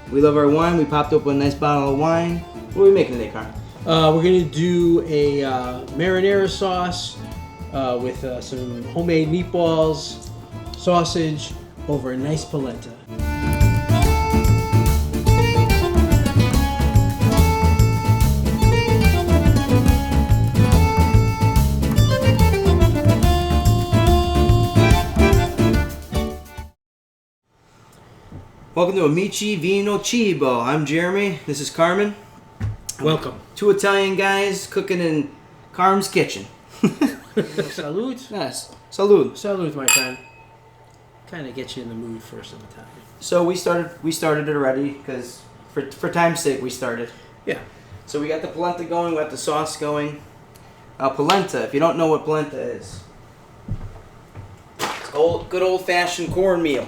We love our wine. We popped open a nice bottle of wine. What are we making today, Carmen? We're going to do a marinara sauce with some homemade meatballs, sausage, over a nice polenta. Welcome to Amici Vino Cibo. I'm Jeremy. This is Carmen. Welcome. Two Italian guys cooking in Carmen's kitchen. Salud. Yes. Salud. Salud, my friend. Kind of get you in the mood for some Italian. So we started it already because for time's sake we started. Yeah. So we got the polenta going. We got the sauce going. Polenta. If you don't know what polenta is, it's good old fashioned cornmeal.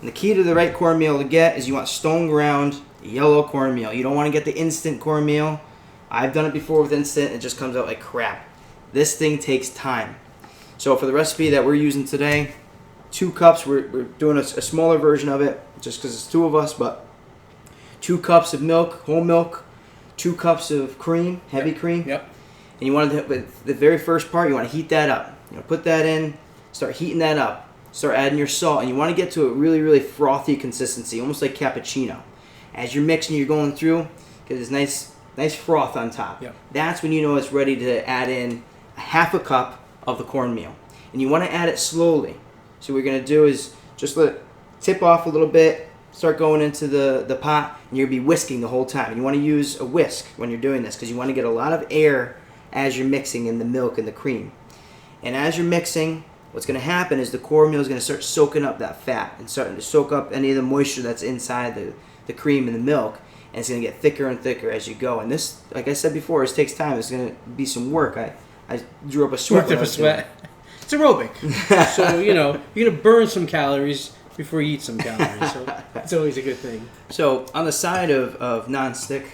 And the key to the right cornmeal to get is you want stone ground yellow cornmeal. You don't want to get the instant cornmeal. I've done it before with instant. It just comes out like crap. This thing takes time. So for the recipe that we're using today, 2 cups. We're doing a smaller version of it just because it's 2 of us. But 2 cups of milk, whole milk, 2 cups of cream, heavy cream. Yep. And you want to, the very first part, you want to heat that up. Put that in, start heating that up. Start adding your salt, and you want to get to a really, really frothy consistency, almost like cappuccino. As you're mixing, you're going through, get this nice froth on top. Yep. That's when you know it's ready to add in a half a cup of the cornmeal. And you want to add it slowly. So what we're going to do is just let it tip off a little bit, start going into the pot, and you're going to be whisking the whole time. And you want to use a whisk when you're doing this because you want to get a lot of air as you're mixing in the milk and the cream. And as you're mixing, what's going to happen is the cornmeal is going to start soaking up that fat and starting to soak up any of the moisture that's inside the cream and the milk, and it's going to get thicker and thicker as you go. And this, like I said before, this takes time. It's going to be some work. I drew up a sweat. It's aerobic. So, you're going to burn some calories before you eat some calories. So it's always a good thing. So on the side of non-stick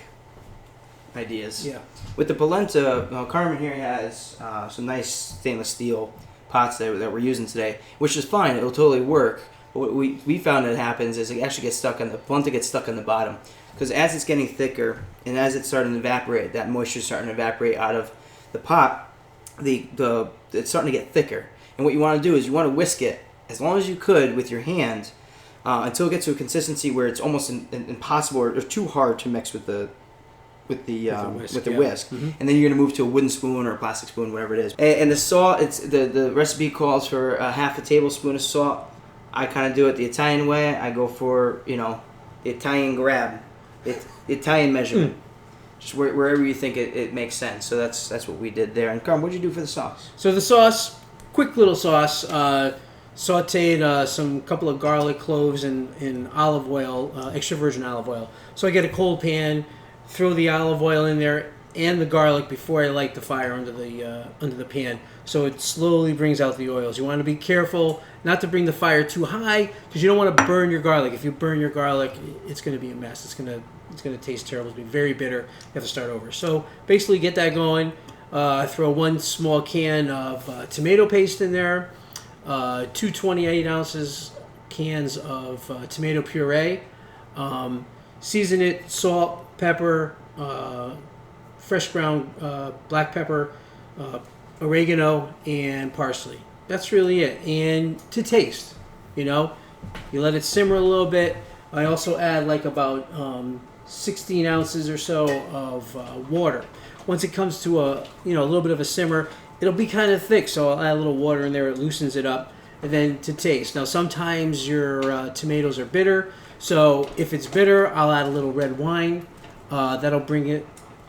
ideas, yeah. With the polenta, Carmen here has some nice stainless steel pots that we're using today, which is fine. It'll totally work. But what we found that happens is it actually gets stuck on the polenta gets stuck on the bottom because as it's getting thicker and as it's starting to evaporate, that moisture is starting to evaporate out of the pot. It's starting to get thicker. And what you want to do is you want to whisk it as long as you could with your hand until it gets to a consistency where it's almost impossible or too hard to mix with the whisk, Mm-hmm. And then you're gonna move to a wooden spoon or a plastic spoon, whatever it is. And the salt, it's the recipe calls for a half a tablespoon of salt. I kind of do it the Italian way. I go for the Italian grab, the Italian measurement, just wherever you think it makes sense. So that's what we did there. And Carmen, what'd you do for the sauce? So the sauce, quick little sauce. Sauteed couple of garlic cloves in olive oil, extra virgin olive oil. So I get a cold pan. Throw the olive oil in there and the garlic before I light the fire under the pan, so it slowly brings out the oils. You want to be careful not to bring the fire too high because you don't want to burn your garlic. If you burn your garlic, it's going to be a mess. It's going to taste terrible. It's going to be very bitter. You have to start over. So basically, get that going. Throw 1 small can of tomato paste in there, 2 28 ounces cans of tomato puree. Season it, salt, pepper, fresh ground black pepper, oregano, and parsley. That's really it. And to taste, you let it simmer a little bit. I also add like about 16 ounces or so of water. Once it comes to a little bit of a simmer, it'll be kind of thick, so I'll add a little water in there. It loosens it up. And then to taste. Now sometimes your tomatoes are bitter. So if it's bitter, I'll add a little red wine. That'll bring a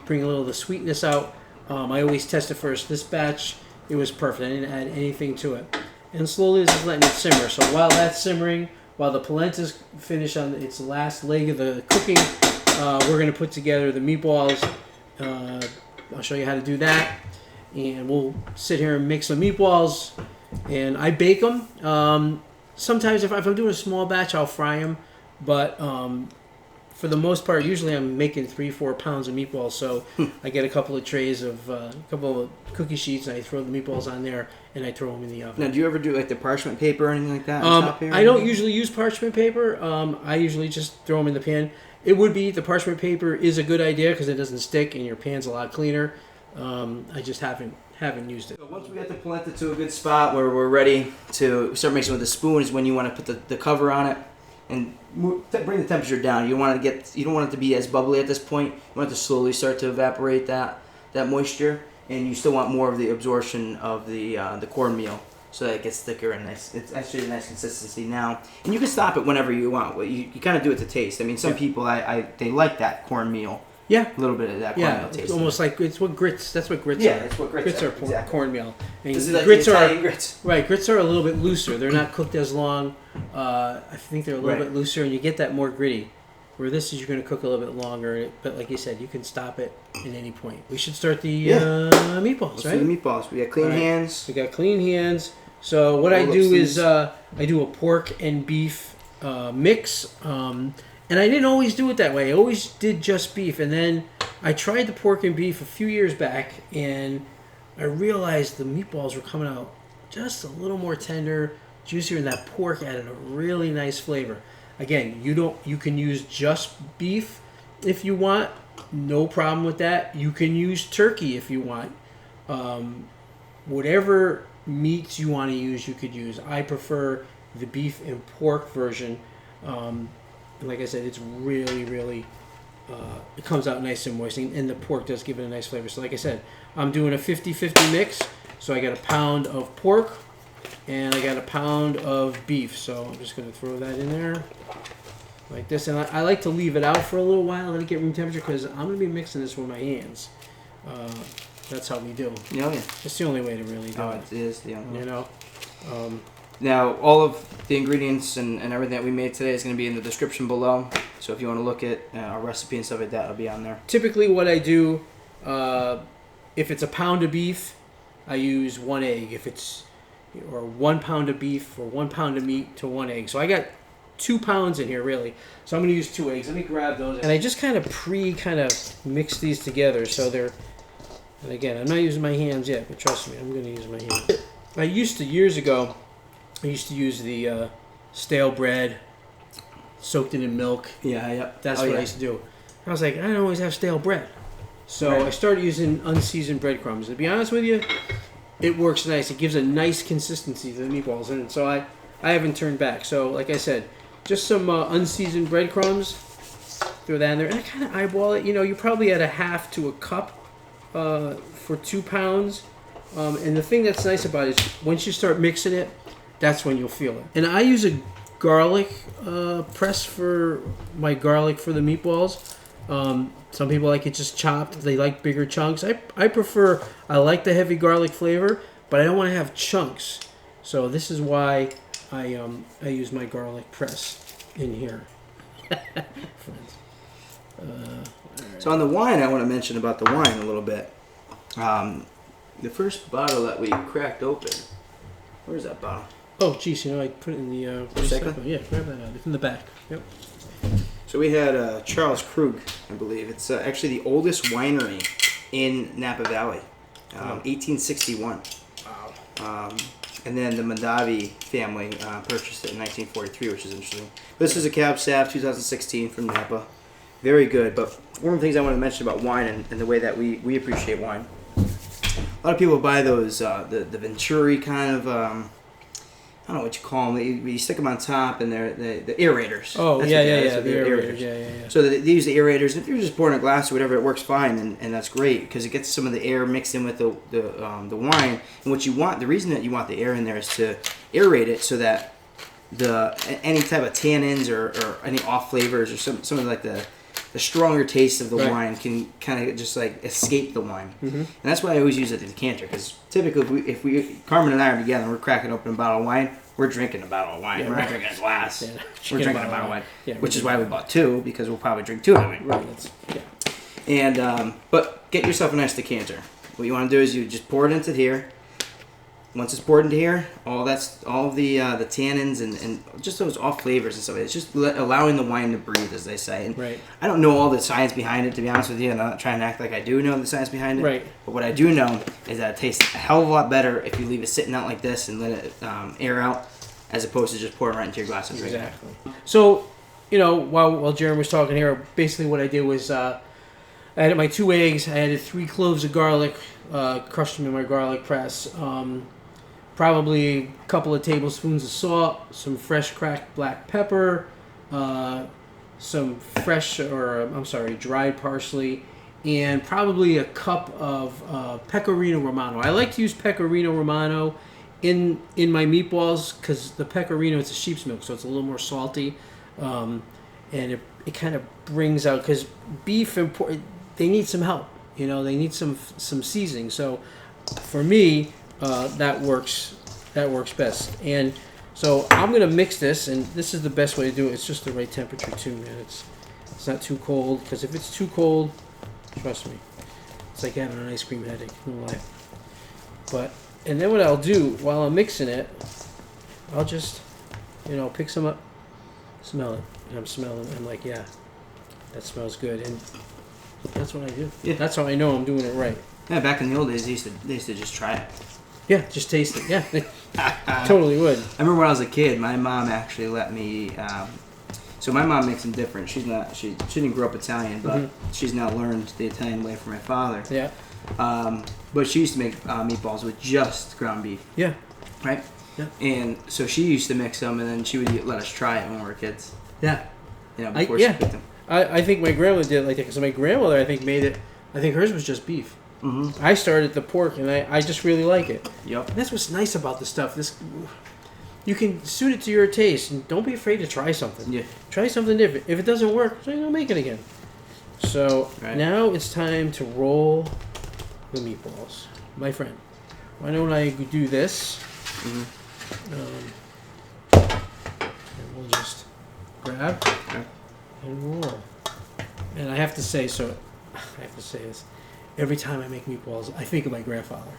little of the sweetness out. I always test it first. This batch, it was perfect. I didn't add anything to it. And slowly just letting it simmer. So while that's simmering, while the polenta's finished on its last leg of the cooking, we're going to put together the meatballs. I'll show you how to do that. And we'll sit here and make some meatballs. And I bake them. Sometimes if I'm doing a small batch, I'll fry them. But for the most part, usually I'm making 3-4 pounds of meatballs, so I get a couple of trays of a couple of cookie sheets, and I throw the meatballs on there, and I throw them in the oven. Now, do you ever do like the parchment paper or anything like that on top here? I don't usually use parchment paper. I usually just throw them in the pan. It would be the parchment paper is a good idea because it doesn't stick, and your pan's a lot cleaner. I just haven't used it. So once we get the polenta to a good spot where we're ready to start mixing with the spoon is when you want to put the cover on it and bring the temperature down. You don't want it to be as bubbly at this point. You want it to slowly start to evaporate that moisture, and you still want more of the absorption of the cornmeal so that it gets thicker and nice. It's actually a nice consistency now. And you can stop it whenever you want. You kind of do it to taste. I mean, some people they like that cornmeal. Yeah, a little bit of that cornmeal taste. It's almost like it's what grits. That's what grits are. Yeah, it's what grits are. Exactly. Cornmeal. And this is like grits Italian grits. Right. Grits are a little bit looser. They're not cooked as long. I think they're a little bit looser, and you get that more gritty. Where this is, you're going to cook a little bit longer. But like you said, you can stop it at any point. We should start the meatballs, Let's right? do the meatballs. We got clean hands. We got clean hands. So what I do is I do a pork and beef mix. And I didn't always do it that way. I always did just beef. And then I tried the pork and beef a few years back, and I realized the meatballs were coming out just a little more tender, juicier, and that pork added a really nice flavor. Again, you can use just beef if you want. No problem with that. You can use turkey if you want. Whatever meats you want to use, you could use. I prefer the beef and pork version. And like I said, it's really, really, it comes out nice and moist. And the pork does give it a nice flavor. So like I said, I'm doing a 50-50 mix. So I got a pound of pork and I got a pound of beef. So I'm just going to throw that in there like this. And I like to leave it out for a little while, let it get room temperature, because I'm going to be mixing this with my hands. That's how we do. Yeah. It's the only way to really do it. It is the only way. You know? Now, all of the ingredients and everything that we made today is going to be in the description below. So if you want to look at our recipe and stuff like that, it'll be on there. Typically what I do, if it's a pound of beef, I use 1 egg. Or 1 pound of beef or 1 pound of meat to 1 egg. So I got 2 pounds in here, really. So I'm going to use 2 eggs. Let me grab those. And I just kind of mix these together so they're... And again, I'm not using my hands yet, but trust me, I'm going to use my hands. Years ago, I used to use the stale bread, soaked it in milk. Yeah. That's what I used to do. I was like, I don't always have stale bread. So I started using unseasoned breadcrumbs. To be honest with you, it works nice. It gives a nice consistency to the meatballs. And so I haven't turned back. So like I said, just some unseasoned breadcrumbs. Throw that in there. And I kind of eyeball it. You probably add a half to a cup for 2 pounds. And the thing that's nice about it is once you start mixing it, that's when you'll feel it. And I use a garlic press for my garlic for the meatballs. Some people like it just chopped. They like bigger chunks. I like the heavy garlic flavor, but I don't want to have chunks. So this is why I use my garlic press in here. Friends. So on the wine, I want to mention about the wine a little bit. The first bottle that we cracked open, where's that bottle? Oh, geez, I put it in the recycle. Yeah, grab that out. It's in the back. Yep. So we had Charles Krug, I believe. It's actually the oldest winery in Napa Valley, 1861. Wow. And then the Mondavi family purchased it in 1943, which is interesting. This is a Cab Sav 2016 from Napa. Very good. But one of the things I want to mention about wine and the way that we appreciate wine, a lot of people buy those, the Venturi kind of... I don't know what you call them. You stick them on top, and they're the aerators. Oh, that's the aerators. Yeah. So they use the aerators. If you're just pouring a glass or whatever, it works fine, and that's great because it gets some of the air mixed in with the wine. And what you want, the reason that you want the air in there is to aerate it so that any type of tannins or any off flavors or some of like the stronger taste of the wine can kind of just like escape the wine. Mm-hmm. And that's why I always use it in the decanter, because typically if we Carmen and I are together and we're cracking open a bottle of wine, we're drinking a bottle of wine. We're not drinking a glass. Yeah, we're drinking a bottle of wine. Yeah, which is why we bought 2, because we'll probably drink 2 of it. Right. And but get yourself a nice decanter. What you want to do is you just pour it into here. once it's poured into here, all of the tannins and just those off flavors and stuff. It's just allowing the wine to breathe, as they say. And Right. I don't know all the science behind it, to be honest with you, and I'm not trying to act like I do know the science behind it. Right. But what I do know is that it tastes a hell of a lot better if you leave it sitting out like this and let it air out, as opposed to just pouring right into your glass and drinking. Exactly. So, while Jeremy was talking here, basically what I did was I added my 2 eggs. I added 3 cloves of garlic, crushed them in my garlic press. Probably a couple of tablespoons of salt, some fresh cracked black pepper, some dried parsley, and probably a cup of Pecorino Romano. I like to use Pecorino Romano in my meatballs because the Pecorino, it's a sheep's milk, so it's a little more salty, and it kind of brings out, because beef and pork, they need some help. They need some seasoning. So for me, that works best. And so I'm gonna mix this, and this is the best way to do it. It's just the right temperature too, man. It's not too cold, because if it's too cold, trust me, it's like having an ice cream headache. No lie. And then what I'll do while I'm mixing it, I'll just pick some up, smell it, and I'm smelling. I'm like, yeah, that smells good, and that's what I do. Yeah, that's how I know I'm doing it right. Yeah, back in the old days, they used to just try it. Yeah, just taste it. Yeah, totally would. I remember when I was a kid, my mom actually let me. So my mom makes them different. She didn't grow up Italian, but she's now learned the Italian way from my father. Yeah. But she used to make meatballs with just ground beef. Yeah. Right. Yeah. And so she used to mix them, and then she would let us try it when we were kids. Yeah. Before she cooked them. I think my grandma did like that, because my grandmother, I think, made it. I think hers was just beef. Mm-hmm. I started the pork, and I just really like it. Yep. And that's what's nice about this stuff. You can suit it to your taste, and don't be afraid to try something. Yeah. Try something different. If it doesn't work, so don't make it again. So now it's time to roll the meatballs, my friend. Why don't I do this? And we'll just grab and roll. And I have to say this. Every time I make meatballs, I think of my grandfather.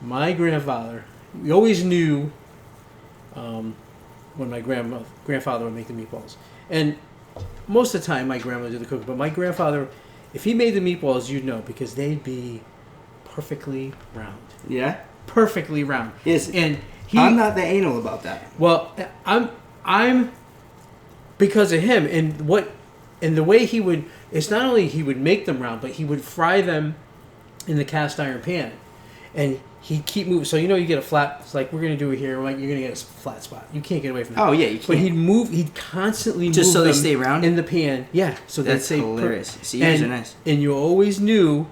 My grandfather, we always knew when my grandfather would make the meatballs. And most of the time, my grandma did the cooking. But my grandfather, if he made the meatballs, you'd know, because they'd be perfectly round. Yeah? Perfectly round. Yes. And I'm not that anal about that. Well, I'm because of him, and the way he would. It's not only he would make them round, but he would fry them in the cast iron pan, and he'd keep moving. So you get a flat. It's like we're gonna do it here. Like you're gonna get a flat spot. You can't get away from that. Oh yeah, you can't. But he'd constantly just move so they them stay round in the pan. Yeah, so that's they'd stay hilarious. See, you guys are nice. And you always knew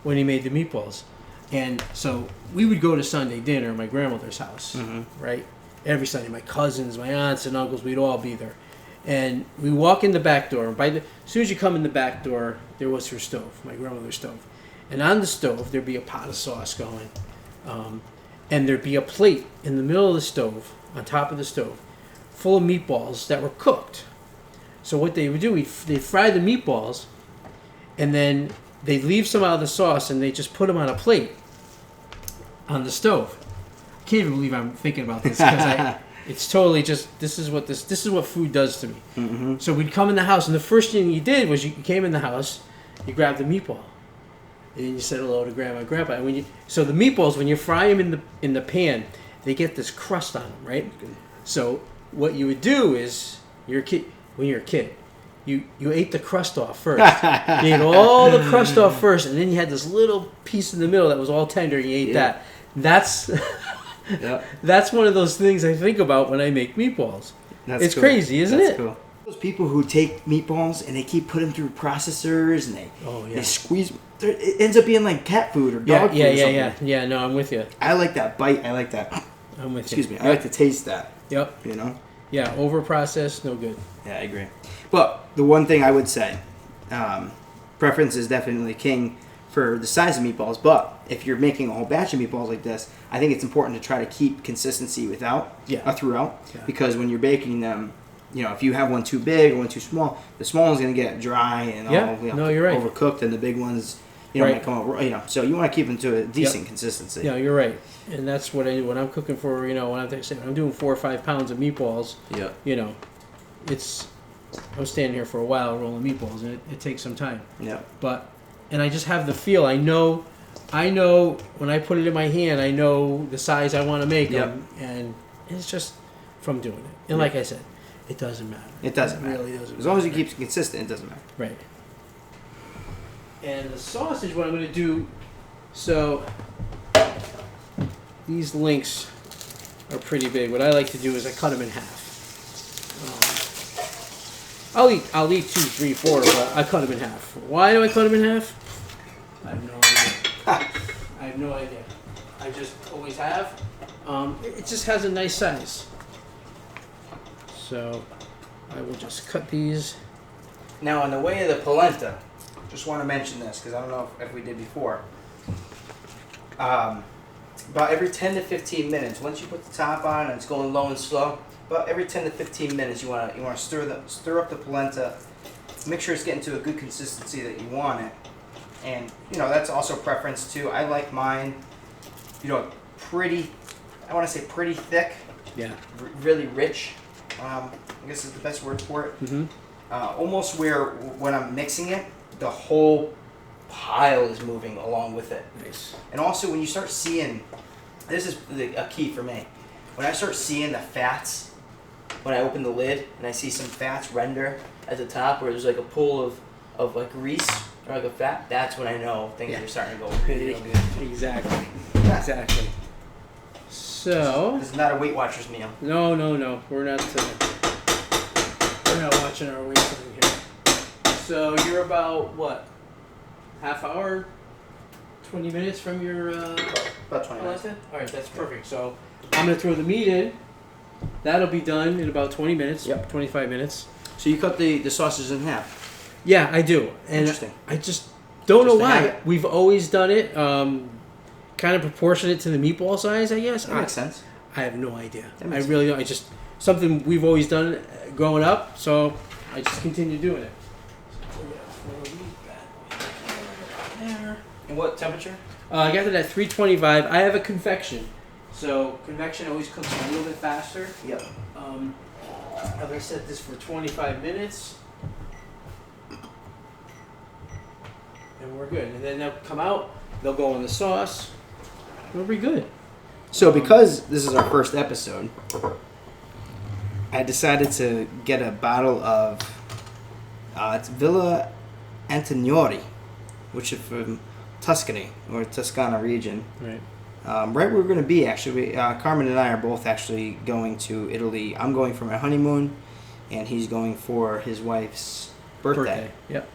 when he made the meatballs, and so we would go to Sunday dinner at my grandmother's house, right? Every Sunday, my cousins, my aunts and uncles, we'd all be there. And we walk in the back door. As soon as you come in the back door, there was her stove, my grandmother's stove. And on the stove, there'd be a pot of sauce going. And there'd be a plate in the middle of the stove, on top of the stove, full of meatballs that were cooked. So what they would do, they'd fry the meatballs, and then they'd leave some out of the sauce, and they just put them on a plate on the stove. I can't even believe I'm thinking about this, because it's totally just this is what food does to me. Mm-hmm. So we'd come in the house, and the first thing you did was you came in the house, you grabbed the meatball, and then you said hello to Grandma and Grandpa. And so the meatballs, when you fry them in the pan, they get this crust on them, right? So what you would do is when you're a kid, you ate the crust off first. You ate all the crust off first, and then you had this little piece in the middle that was all tender, and you ate that. That's that's one of those things I think about when I make meatballs. It's cool. Crazy, isn't it? Cool. Those people who take meatballs and they keep putting them through processors and they squeeze. It ends up being like cat food or dog food or something. Yeah. No, I'm with you. I like that bite. I like that. I'm with you. Excuse me. I like to taste that. Yep. Yeah, over processed, no good. Yeah, I agree. But the one thing I would say, preference is definitely king for the size of meatballs. But if you're making a whole batch of meatballs like this, I think it's important to try to keep consistency throughout. Yeah. Because when you're baking them, if you have one too big or one too small, the small one's going to get dry and all you're right. overcooked, and the big ones, You don't Right. want to come out, you know. So you want to keep them to a decent consistency. Yeah, you're right, and that's what I do when I'm cooking for. You know, when I'm doing 4 or 5 pounds of meatballs. Yeah. You know, I was standing here for a while rolling meatballs, and it takes some time. Yeah. And I just have the feel. I know when I put it in my hand, I know the size I want to make them, and it's just from doing it. And like I said, it doesn't matter. It doesn't matter. Really doesn't As long as you matter. keep it consistent, it doesn't matter. Right. And the sausage, what I'm going to do, so these links are pretty big. What I like to do is I cut them in half. I'll eat 2, 3, 4, but I cut them in half. Why do I cut them in half? I have no idea. I have no idea. I just always have. It just has a nice size. So I will just cut these. Now, on the way of the polenta, just want to mention this because I don't know if we did before. About every 10 to 15 minutes, once you put the top on and it's going low and slow, about every 10 to 15 minutes you want to stir up the polenta, make sure it's getting to a good consistency that you want it, and you know that's also preference too. I like mine, you know, pretty. I want to say pretty thick. Yeah. Really rich. I guess is the best word for it. Mm-hmm. Almost where when I'm mixing it, the whole pile is moving along with it. Nice. And also when you start seeing, this is a key for me, when I start seeing the fats, when I open the lid and I see some fats render at the top where there's like a pool of like grease or like a fat, that's when I know things are starting to go really good. Exactly. Exactly. So This is not a Weight Watchers meal. no, we're not watching our weight thing here. So you're about what? Half hour, 20 minutes from your About 20 minutes. polenta? All right, that's perfect. So I'm gonna throw the meat in. That'll be done in about 20 minutes. Yep. 25 minutes. So you cut the sausages in half. Yeah, I do. And Interesting. I just don't know Just to have why. it. We've always done it. Kind of proportionate to the meatball size, I guess. That makes sense. I have no idea. That I makes really don't. It's just something we've always done growing up, so I just continue doing it. There. And what temperature? I got it at 325. I have a convection, so convection always cooks a little bit faster. Yep. I'm gonna set this for 25 minutes, and we're good. And then they'll come out. They'll go in the sauce. We'll be good. So because this is our first episode, I decided to get a bottle of it's Villa Antoniori, which is from Tuscany or Toscana region. Right. Right where we're going to be actually. Carmen and I are both actually going to Italy. I'm going for my honeymoon, and he's going for his wife's birthday. Yep.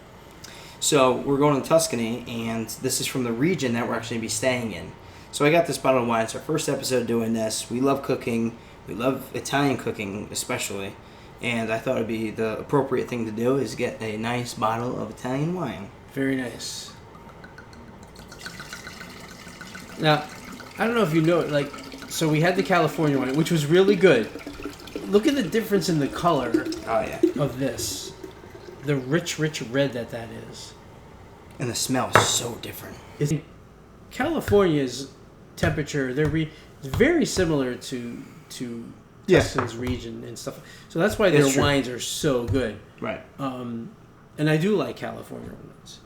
So we're going to Tuscany, and this is from the region that we're actually going to be staying in. So I got this bottle of wine. It's our first episode doing this. We love cooking. We love Italian cooking especially. And I thought it would be the appropriate thing to do is get a nice bottle of Italian wine. Very nice. Now, I don't know if you know, like, so we had the California one, which was really good. Look at the difference in the color Oh, yeah. of this. The rich red that is. And the smell is so different. California's temperature, it's very similar to Yeah. Tuscan's region and stuff. So that's why their It's true. wines are so good. Right. And I do like California wines.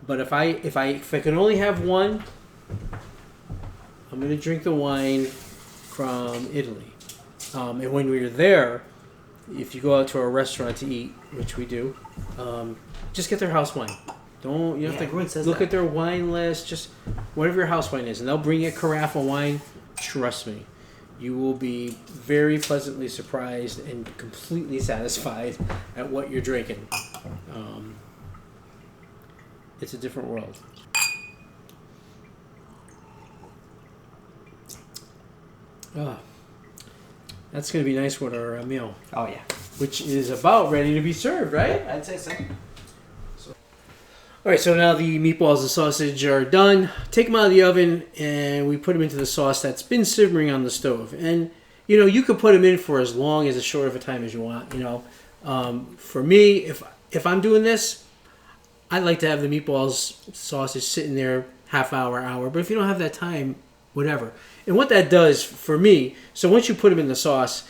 But if I can only have one, I'm gonna drink the wine from Italy. And when we're there, if you go out to a restaurant to eat, which we do, just get their house wine. Don't you have everyone to says look that. at their wine list. Just whatever your house wine is, and they'll bring you a carafe of wine. Trust me, you will be very pleasantly surprised and completely satisfied at what you're drinking. It's a different world. That's going to be nice with our meal, Oh, yeah. which is about ready to be served, right? I'd say so. All right, so now the meatballs and sausage are done. Take them out of the oven, and we put them into the sauce that's been simmering on the stove. And, you know, you could put them in for as long as short of a time as you want. You know, for me, if I'm doing this, I like to have the meatballs sausage sitting there half hour. But if you don't have that time, whatever. And what that does for me, so once you put them in the sauce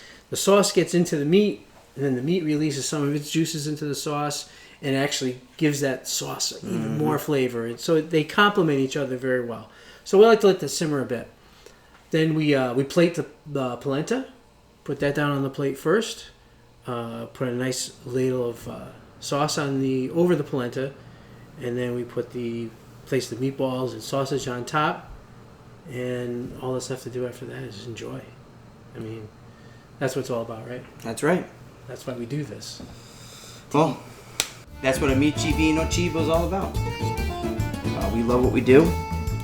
gets into the meat, and then the meat releases some of its juices into the sauce, and it actually gives that sauce even more flavor. And so they complement each other very well. So we like to let that simmer a bit. Then we plate the polenta, put that down on the plate first, put a nice ladle of sauce over the polenta, and then we place the meatballs and sausage on top, and all that's left to do after that is enjoy. I mean, that's what it's all about, right? That's right. That's why we do this. Well, that's what Amici Vino Cibo is all about. We love what we do.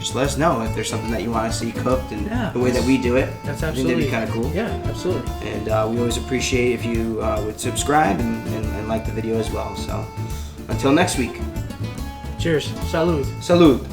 Just let us know if there's something that you want to see cooked and the way that we do it. That's absolutely. I think that'd be kind of cool. Yeah, absolutely. And we always appreciate if you would subscribe and like the video as well. So until next week. Cheers. Salud. Salud.